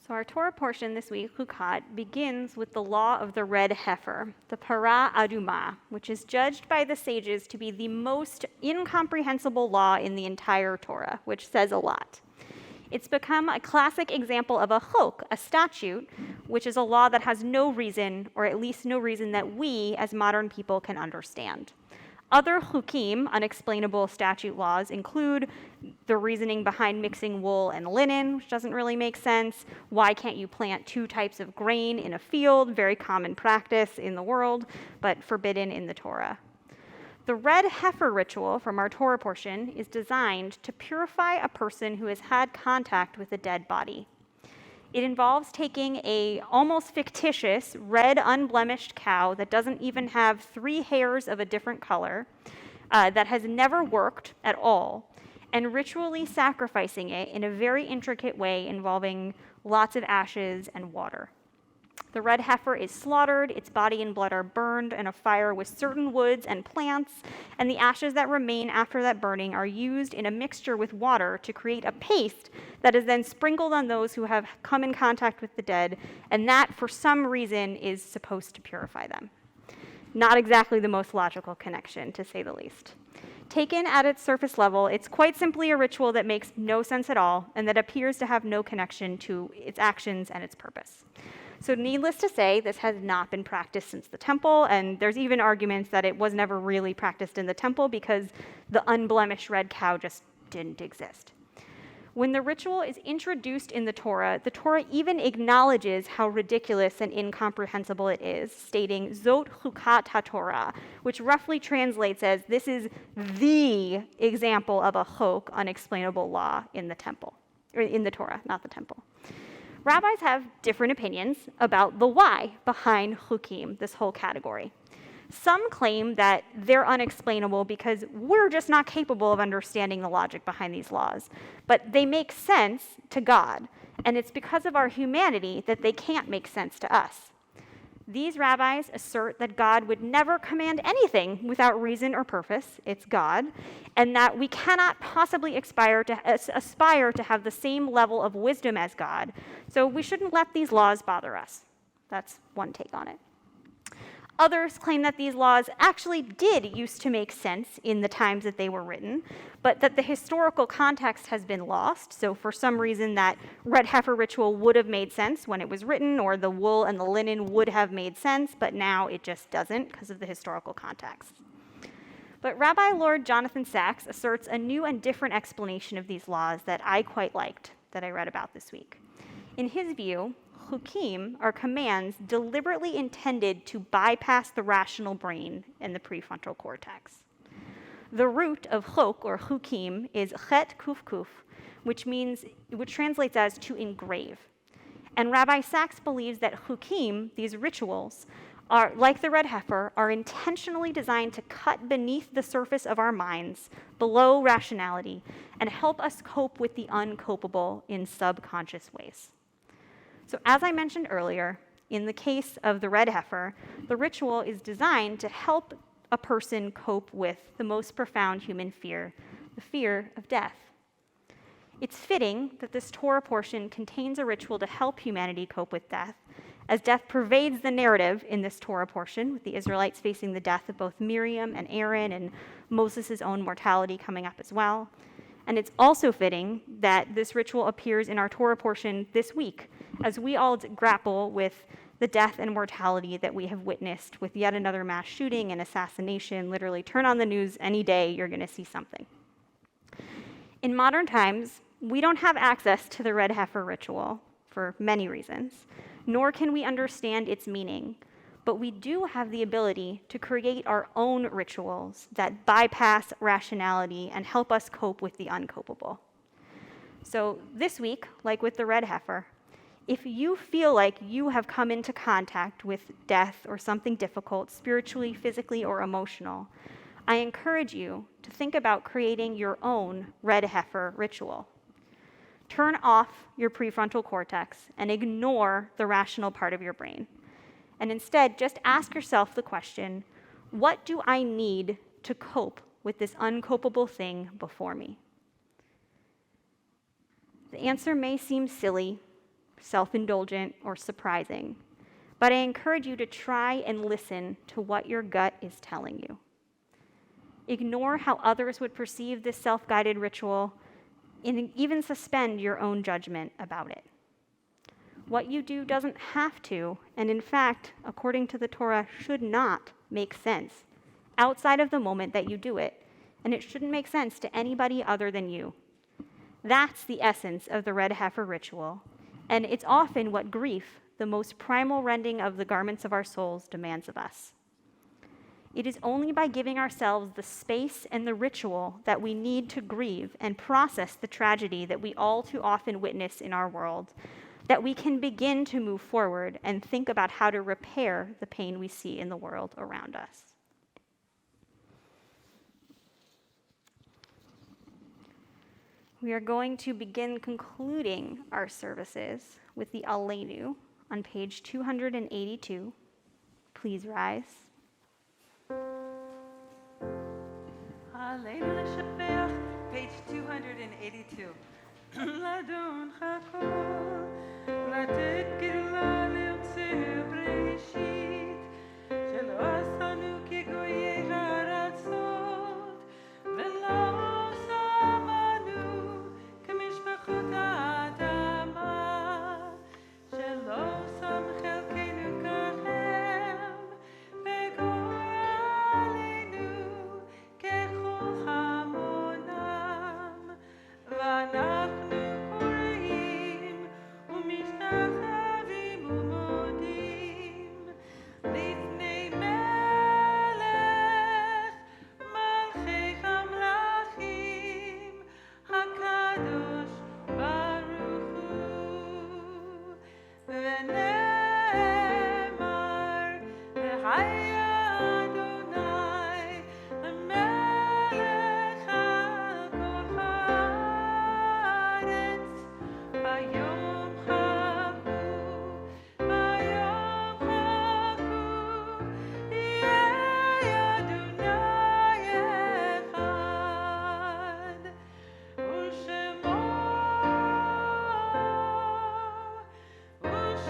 So our Torah portion this week, Chukat, begins with the law of the red heifer, the Parah Adumah, which is judged by the sages to be the most incomprehensible law in the entire Torah, which says a lot. It's become a classic example of a chok, a statute, which is a law that has no reason, or at least no reason that we as modern people can understand. Other chukim, unexplainable statute laws, include the reasoning behind mixing wool and linen, which doesn't really make sense. Why can't you plant two types of grain in a field? Very common practice in the world, but forbidden in the Torah. The red heifer ritual from our Torah portion is designed to purify a person who has had contact with a dead body. It involves taking a almost fictitious red unblemished cow that doesn't even have 3 hairs of a different color, that has never worked at all, and ritually sacrificing it in a very intricate way involving lots of ashes and water. The red heifer is slaughtered, its body and blood are burned in a fire with certain woods and plants, and the ashes that remain after that burning are used in a mixture with water to create a paste that is then sprinkled on those who have come in contact with the dead, and that, for some reason, is supposed to purify them. Not exactly the most logical connection, to say the least. Taken at its surface level, it's quite simply a ritual that makes no sense at all, and that appears to have no connection to its actions and its purpose. So needless to say, this has not been practiced since the temple, and there's even arguments that it was never really practiced in the temple because the unblemished red cow just didn't exist. When the ritual is introduced in the Torah even acknowledges how ridiculous and incomprehensible it is, stating Zot Chukat HaTorah, which roughly translates as, this is the example of a chok, unexplainable law in the temple, or in the Torah, not the temple. Rabbis have different opinions about the why behind chukim, this whole category. Some claim that they're unexplainable because we're just not capable of understanding the logic behind these laws, but they make sense to God, and it's because of our humanity that they can't make sense to us. These rabbis assert that God would never command anything without reason or purpose, it's God, and that we cannot possibly aspire to have the same level of wisdom as God, so we shouldn't let these laws bother us. That's one take on it. Others claim that these laws actually did used to make sense in the times that they were written, but that the historical context has been lost. So for some reason that red heifer ritual would have made sense when it was written, or the wool and the linen would have made sense, but now it just doesn't because of the historical context. But Rabbi Lord Jonathan Sacks asserts a new and different explanation of these laws that I quite liked, that I read about this week. In his view, chukim are commands deliberately intended to bypass the rational brain and the prefrontal cortex. The root of chok, or chukim, is chet kuf kuf, which translates as to engrave. And Rabbi Sacks believes that chukim, these rituals, are, like the red heifer, are intentionally designed to cut beneath the surface of our minds, below rationality, and help us cope with the uncopable in subconscious ways. So as I mentioned earlier, in the case of the red heifer, the ritual is designed to help a person cope with the most profound human fear, the fear of death. It's fitting that this Torah portion contains a ritual to help humanity cope with death, as death pervades the narrative in this Torah portion, with the Israelites facing the death of both Miriam and Aaron, and Moses' own mortality coming up as well. And it's also fitting that this ritual appears in our Torah portion this week, as we all grapple with the death and mortality that we have witnessed with yet another mass shooting and assassination. Literally, turn on the news any day, you're going to see something. In modern times, we don't have access to the red heifer ritual for many reasons, nor can we understand its meaning. But we do have the ability to create our own rituals that bypass rationality and help us cope with the uncopable. So this week, like with the red heifer, if you feel like you have come into contact with death or something difficult, spiritually, physically, or emotional, I encourage you to think about creating your own red heifer ritual. Turn off your prefrontal cortex and ignore the rational part of your brain. And instead, just ask yourself the question, what do I need to cope with this uncopable thing before me? The answer may seem silly, self-indulgent, or surprising. But I encourage you to try and listen to what your gut is telling you. Ignore how others would perceive this self-guided ritual, and even suspend your own judgment about it. What you do doesn't have to, and in fact, according to the Torah, should not make sense outside of the moment that you do it, and it shouldn't make sense to anybody other than you. That's the essence of the red heifer ritual, and it's often what grief, the most primal rending of the garments of our souls, demands of us. It is only by giving ourselves the space and the ritual that we need to grieve and process the tragedy that we all too often witness in our world, that we can begin to move forward and think about how to repair the pain we see in the world around us. We are going to begin concluding our services with the Aleinu on page 282. Please rise. Aleinu לשבח, page 282. לדון חכול, לתת גאולה ליוצר בראשית, שלא עשנו כגויי הארצות, ולא שמנו כמשפחות האדמה, שלא שם חלקנו כהם, וגורלנו ככל המונם, ואנחנו קוראים ומשתחווים ומודים לפני מלך מלכי המלכים הקדוש ברוך הוא, ונאמר והיה אדוני למלך על כל הארץ ביום ההוא, ביום ההוא יהיה אדוני אחד, ושמו אחד.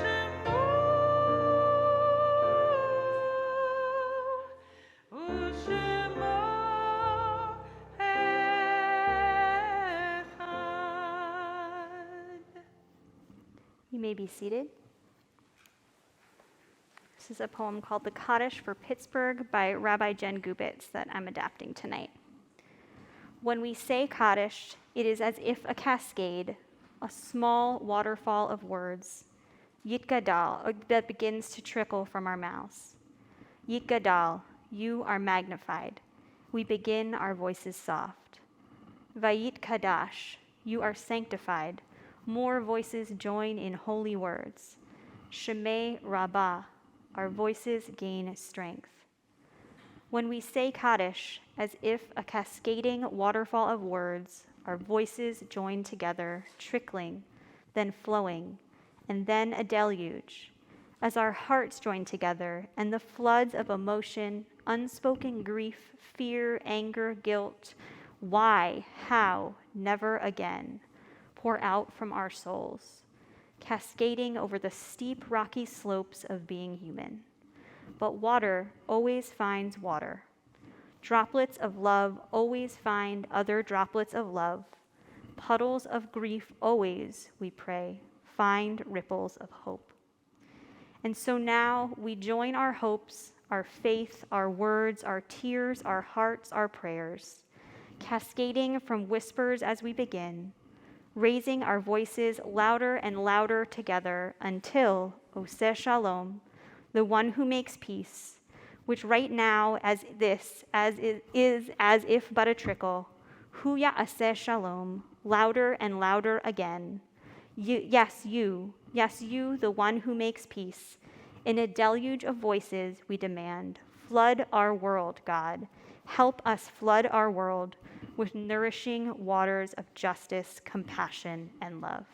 You may be seated. This is a poem called The Kaddish for Pittsburgh by Rabbi Jen Gubitz that I'm adapting tonight. When we say Kaddish, it is as if a cascade, a small waterfall of words, Yitgadal, that begins to trickle from our mouths. Yitgadal, you are magnified. We begin our voices soft. Vayit Kadash, you are sanctified. More voices join in holy words. Shemei Rabbah, our voices gain strength. When we say Kaddish, as if a cascading waterfall of words, our voices join together, trickling, then flowing, and then a deluge, as our hearts join together and the floods of emotion, unspoken grief, fear, anger, guilt, why, how, never again, pour out from our souls, cascading over the steep, rocky slopes of being human. But water always finds water. Droplets of love always find other droplets of love. Puddles of grief always, we pray, find ripples of hope. And so now we join our hopes, our faith, our words, our tears, our hearts, our prayers, cascading from whispers as we begin, raising our voices louder and louder together until Oseh Shalom, the one who makes peace, which right now as if but a trickle, Hu Ya'aseh Shalom, louder and louder again. Yes, you, the one who makes peace. In a deluge of voices we demand, flood our world, God. Help us flood our world with nourishing waters of justice, compassion, and love.